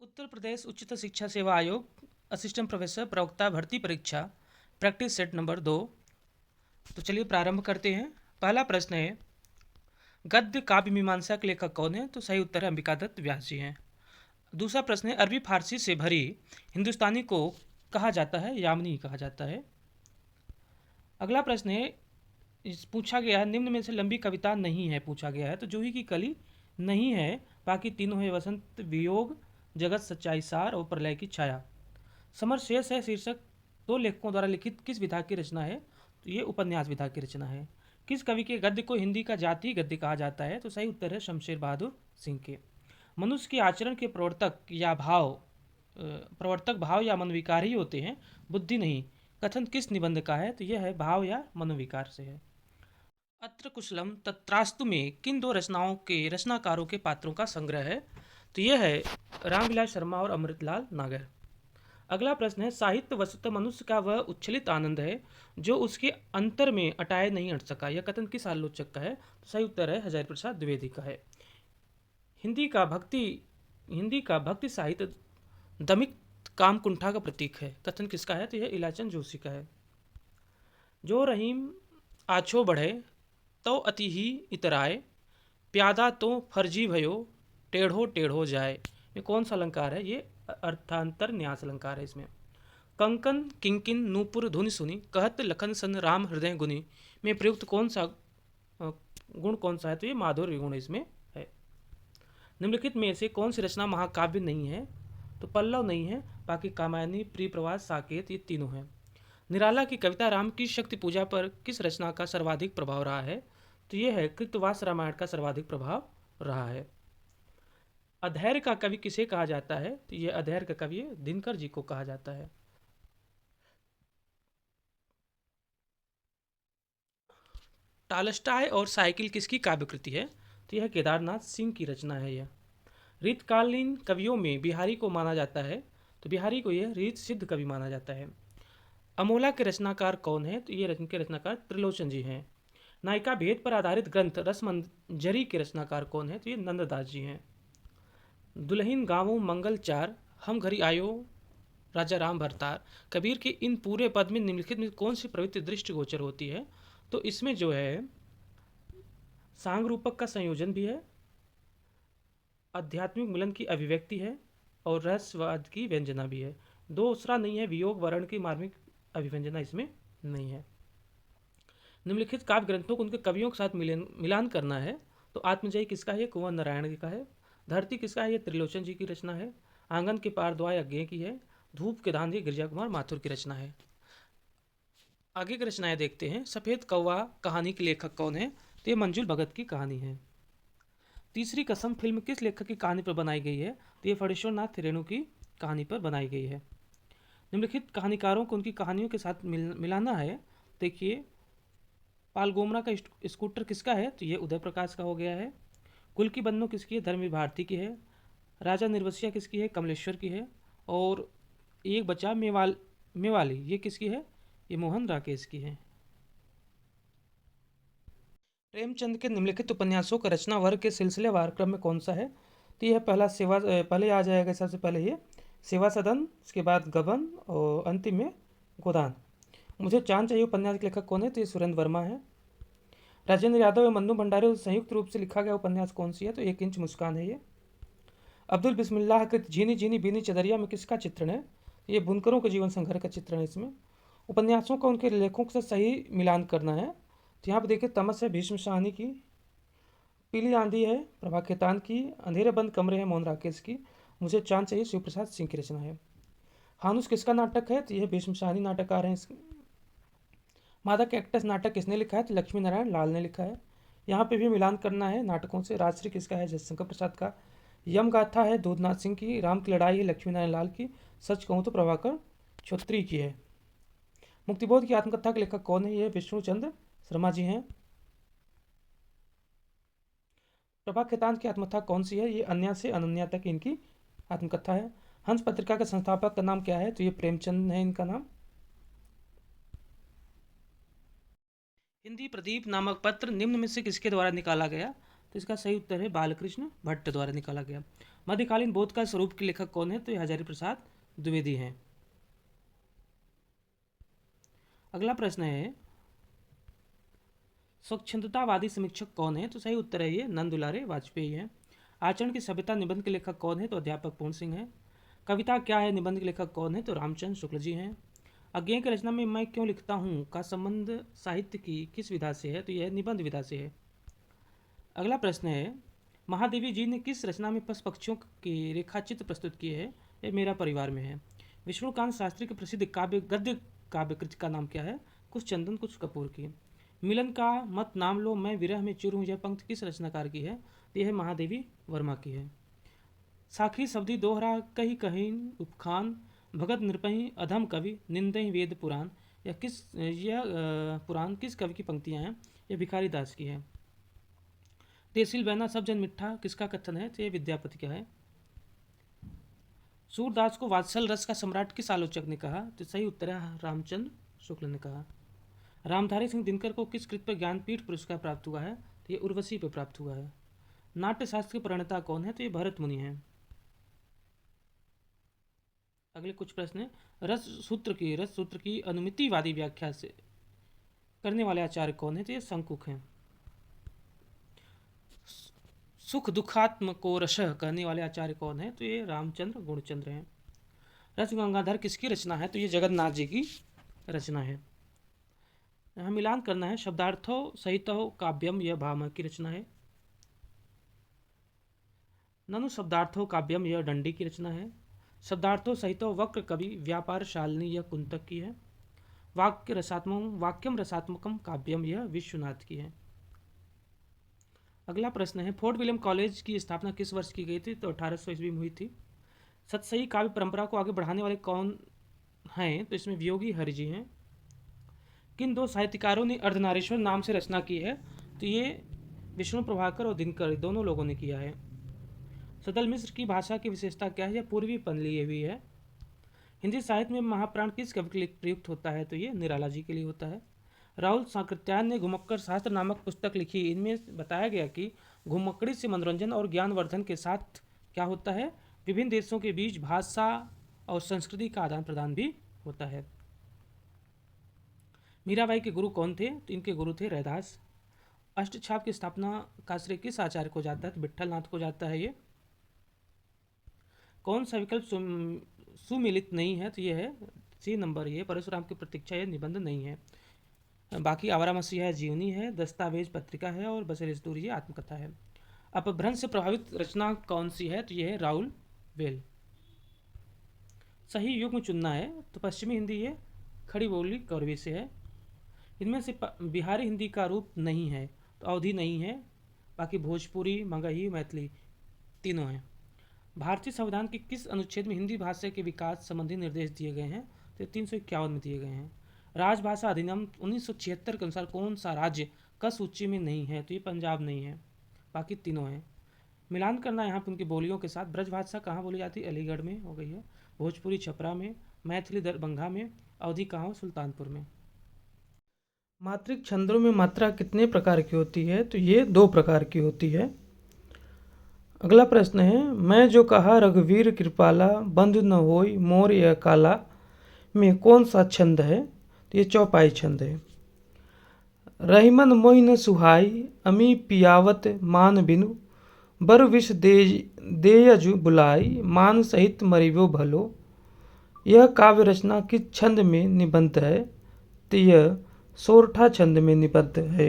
उत्तर प्रदेश उच्चतर शिक्षा सेवा आयोग असिस्टेंट प्रोफेसर प्रवक्ता भर्ती परीक्षा प्रैक्टिस सेट नंबर 2। तो चलिए प्रारंभ करते हैं। पहला प्रश्न है, गद्य काव्य मीमांसा के लेखक कौन है? तो सही उत्तर है अंबिकादत्त व्यास जी हैं। दूसरा प्रश्न है, अरबी फारसी से भरी हिंदुस्तानी को कहा जाता है? यामिनी कहा जाता है। अगला प्रश्न है, पूछा गया है निम्न में से लंबी कविता नहीं है, पूछा गया है। तो जूही की कली नहीं है, बाकी तीनों है वसंत वियोग, जगत सच्चाई सार और प्रलय की छाया। समर शेष है शीर्षक दो लेखकों द्वारा लिखित किस विधा की रचना है? तो ये उपन्यास विधा की रचना है। किस कवि के गद्य को हिंदी का जातीय गद्य कहा जाता है? तो सही उत्तर है शमशेर बहादुर सिंह के। मनुष्य के आचरण के प्रवर्तक भाव या मनोविकार ही होते हैं, बुद्धि नहीं। कथन किस निबंध का है? तो यह है भाव या मनोविकार से है। अत्र कुशलम तत्रास्तु में किन दो रचनाओं के रचनाकारों के पात्रों का संग्रह है? तो यह है रामविलास शर्मा और अमृतलाल नागर। अगला प्रश्न है, साहित्य वस्तुतः मनुष्य का वह उच्छलित आनंद है जो उसके अंतर में अटाए नहीं हट सका। यह कथन किस आलोचक का है? तो सही उत्तर है हजारी प्रसाद द्विवेदी का है। हिंदी का भक्ति हिंदी का भक्ति साहित्य दमित काम कुंठा का प्रतीक है। कथन किसका है? तो यह इलाचंद जोशी का है। जो रहीम आछो बढ़े तो अति ही इतराए, प्यादा तो फर्जी भयो, टेढ़ो टेढ़ो जाए। ये कौन सा अलंकार है? ये अर्थांतर न्यास अलंकार है। इसमें कंकन किंकिन नूपुर धुनि सुनी, कहत लखन सन राम हृदय गुनी में प्रयुक्त कौन सा गुण कौन सा है? तो ये माधुर्य गुण इसमें है। निम्नलिखित में से कौन सी रचना महाकाव्य नहीं है? तो पल्लव नहीं है, बाकी कामायनी, प्रिय प्रवास, साकेत ये तीनों हैं। निराला की कविता राम की शक्ति पूजा पर किस रचना का सर्वाधिक प्रभाव रहा है? तो यह है कृतवास रामायण का सर्वाधिक प्रभाव रहा है। अधैर्य का कवि किसे कहा जाता है? तो यह अधैर्य का कवि दिनकर जी को कहा जाता है। टालस्टाय और साइकिल किसकी काव्यकृति है? तो यह केदारनाथ सिंह की रचना है। यह रीतकालीन कवियों में बिहारी को माना जाता है, तो बिहारी को यह रीत सिद्ध कवि माना जाता है। अमोला के रचनाकार कौन है? तो ये रचना के रचनाकार त्रिलोचन जी हैं। नायिका भेद पर आधारित ग्रंथ रसमंजरी के रचनाकार कौन है? तो ये नंददास जी हैं। दुल्हिन गाँवों मंगल चार, हम घरी आयो राजा राम भरतार, कबीर के इन पूरे पद में निम्नलिखित में कौन सी प्रवृत्ति दृष्टिगोचर होती है? तो इसमें जो है सांग रूपक का संयोजन भी है, आध्यात्मिक मिलन की अभिव्यक्ति है और रहस्यवाद की व्यंजना भी है। दूसरा नहीं है, वियोग वर्ण की मार्मिक अभिव्यंजना इसमें नहीं है। निम्नलिखित काव्य ग्रंथों को उनके कवियों के साथ मिलान करना है। तो आत्मजयी किसका है? कुंवर नारायण जी का है। धरती किसका है? ये त्रिलोचन जी की रचना है। आंगन के पार दुआ यज्ञ की है। धूप के दान गिरजा कुमार माथुर की रचना है। आगे की रचनाएं देखते हैं। सफ़ेद कौवा कहानी के लेखक कौन है? तो ये मंजुल भगत की कहानी है। तीसरी कसम फिल्म किस लेखक की कहानी पर बनाई गई है? तो ये फणीश्वर नाथ रेणु की कहानी पर बनाई गई है। निम्नलिखित कहानीकारों को उनकी कहानियों के साथ मिलाना है। देखिए, पालगोमरा का स्कूटर किसका है? तो ये उदय प्रकाश का हो गया है। कुल की बन्नो किसकी है? धर्मवीर भारती की है। राजा निर्वसिया किसकी है? कमलेश्वर की है। और एक बचा मेवाली, ये किसकी है? ये मोहन राकेश की है। प्रेमचंद के निम्नलिखित उपन्यासों का रचना वर्ग के सिलसिलेवार क्रम में कौन सा है? तो यह पहले आ जाएगा। सबसे पहले ये सेवा सदन, उसके बाद गबन और अंतिम में गोदान। मुझे चांद चाहिए उपन्यास के लेखक कौन है? तो ये सुरेंद्र वर्मा है। राजेंद्र यादव एवं मन्नू भंडारी संयुक्त रूप से लिखा गया उपन्यास कौन सी है? तो 1 इंच मुस्कान है ये। अब्दुल बिस्मिल्लाह कृत झीनी झीनी बीनी चदरिया में किसका चित्रण है? ये बुनकरों के जीवन संघर्ष का चित्रण है। इसमें उपन्यासों का उनके लेखों से सही मिलान करना है। तो यहाँ पर देखिए, तमस है भीष्म शाहनी की, पीली आंधी है प्रभा खेतान की, अंधेरे बंद कमरे हैं मोहन राकेश की, मुझे चांद चाहिए शिव प्रसाद सिंह की रचना है। हानुस किसका नाटक है? तो यह भीष्म शाहनी नाटककार हैं। मादा कैक्टस नाटक किसने लिखा है? तो लक्ष्मी नारायण लाल ने लिखा है। यहाँ पे भी मिलान करना है नाटकों से। राजश्री किसका है? जयशंकर प्रसाद का। यम गाथा है दूधनाथ सिंह की। राम की लड़ाई है लक्ष्मी नारायण लाल की। सच कहूँ तो प्रभाकर छोत्री की है। मुक्तिबोध की आत्मकथा के लेखक कौन है? ये विष्णु चंद्र शर्मा जी हैं। प्रभा खेतान की आत्मकथा कौन सी है? ये अन्या से अनन्या तक इनकी आत्मकथा है। हंस पत्रिका के संस्थापक का नाम क्या है? तो ये प्रेमचंद है इनका नाम। हिंदी प्रदीप नामक पत्र निम्न में से किसके द्वारा निकाला गया? तो इसका सही उत्तर है बालकृष्ण भट्ट द्वारा निकाला गया। मध्यकालीन बोध का स्वरूप के लेखक कौन है? तो ये हजारी प्रसाद द्विवेदी हैं। अगला प्रश्न है स्वच्छंदतावादी समीक्षक कौन है? तो सही उत्तर है ये नंद दुलारे वाजपेयी हैं। आचरण की सभ्यता निबंध के लेखक कौन है? तो अध्यापक पूर्ण सिंह है। कविता क्या है निबंध के लेखक कौन है? तो रामचंद्र शुक्ल जी हैं। अज्ञेय की रचना में मैं क्यों लिखता हूँ का संबंध साहित्य की किस विधा से है? तो यह निबंध विधा से है। अगला प्रश्न है महादेवी जी ने किस रचना में पशु पक्षियों के रेखाचित्र प्रस्तुत किए हैं? यह मेरा परिवार में है। विष्णुकांत शास्त्री की प्रसिद्ध काव्य गद्य काव्य कृति का नाम क्या है? कुछ चंदन कुछ कपूर की। मिलन का मत नाम लो मैं विरह में चूर हूँ यह पंक्ति किस रचनाकार की है? तो यह महादेवी वर्मा की है। साखी शब्दी दोहरा कही कहीं उपखान भगत नृपहि अधम कवि निंदहि वेद पुराण यह पुराण किस कवि की पंक्तियां हैं? यह भिखारी दास की है। देसिल बहना सब जन मिठा किसका कथन है? तो यह विद्यापति का है। सूरदास को वात्सल रस का सम्राट किस आलोचक ने कहा? तो सही उत्तर है रामचंद्र शुक्ल ने कहा। रामधारी सिंह दिनकर को किस कृत पर ज्ञानपीठ पुरस्कार प्राप्त हुआ है? तो ये उर्वशी पर प्राप्त हुआ है। नाट्य शास्त्र के प्रणेता कौन है? तो ये भरत मुनि हैं। अगले कुछ प्रश्न रस सूत्र की अनुमितिवादी व्याख्या से करने वाले आचार्य कौन है? तो ये शंकुक हैं। सुख दुखात्म को रस कहने वाले आचार्य कौन है? तो ये रामचंद्र गुणचंद्र हैं। रस गंगाधर किसकी रचना है? तो ये जगन्नाथ जी की रचना है। यहाँ मिलान करना है शब्दार्थो सहितो काव्यम यह भामह की रचना है। ननु शब्दार्थो काव्यम यह दंडी की रचना है। शब्दार्थों सहित वक्र कवि व्यापार शालिनी यह कुंतक की है। वाक्यम रसात्मकम काव्यम यह विश्वनाथ की है। अगला प्रश्न है फोर्ट विलियम कॉलेज की स्थापना किस वर्ष की गई थी? तो 1800 ईस्वी में हुई थी। सतसई काव्य परंपरा को आगे बढ़ाने वाले कौन हैं? तो इसमें वियोगी हरिजी हैं। किन दो साहित्यकारों ने अर्धनारीश्वर नाम से रचना की है? तो ये विष्णु प्रभाकर और दिनकर दोनों लोगों ने किया है। सदल मिश्र की भाषा की विशेषता क्या है? यह पूर्वीपन लिए हुई है। हिंदी साहित्य में महाप्राण किस कवि के लिए प्रयुक्त होता है? तो ये निराला जी के लिए होता है। राहुल साकृत्यायन ने घुमक्कड़ शास्त्र नामक पुस्तक लिखी। इनमें बताया गया कि घुमक्कड़ी से मनोरंजन और ज्ञानवर्धन के साथ क्या होता है? विभिन्न देशों के बीच भाषा और संस्कृति का आदान प्रदान भी होता है। मीराबाई के गुरु कौन थे? तो इनके गुरु थे रैदास। अष्टछाप की स्थापना का श्रेय किस आचार्य को जाता है? तो विट्ठल नाथ को जाता है। ये कौन सा विकल्प सुमिलित नहीं है? तो ये है सी नंबर। ये परशुराम की प्रतीक्षा यह निबंध नहीं है। बाकी आवारा मसीहा है जीवनी है, दस्तावेज पत्रिका है और बसरेज दूरी ये आत्मकथा है। अपभ्रंश से प्रभावित रचना कौन सी है? तो ये है राउल वेल। सही युग्म चुनना है। तो पश्चिमी हिंदी ये खड़ी बोली कौरवी से है। इनमें से बिहारी हिंदी का रूप नहीं है तो अवधि नहीं है। बाकी भोजपुरी मगही मैथिली तीनों हैं। भारतीय संविधान के किस अनुच्छेद में हिंदी भाषा के विकास संबंधी निर्देश दिए गए हैं? तो 351 में दिए गए हैं। राजभाषा अधिनियम 1976 के अनुसार कौन सा राज्य का सूची में नहीं है? तो ये पंजाब नहीं है। बाकी तीनों हैं। मिलान करना यहाँ पर उनकी बोलियों के साथ। ब्रजभाषा कहाँ बोली जाती है? अलीगढ़ में हो गई है। भोजपुरी छपरा में, मैथिली दरभंगा में, अवधि कहाँ हो? सुल्तानपुर में। मात्रिक छंदों में मात्रा कितने प्रकार की होती है? तो ये 2 प्रकार की होती है। अगला प्रश्न है मैं जो कहा रघुवीर कृपाला बंध न होई मोर यह काला में कौन सा छंद है? तो ये चौपाई छंद है। रहीमन मोहि न सुहाई अमी पियावत मान बिनु बर विष देयजु बुलाई मान सहित मरिबो भलो यह काव्य रचना किस छंद में निबद्ध है? तो यह सोरठा छंद में निबद्ध है।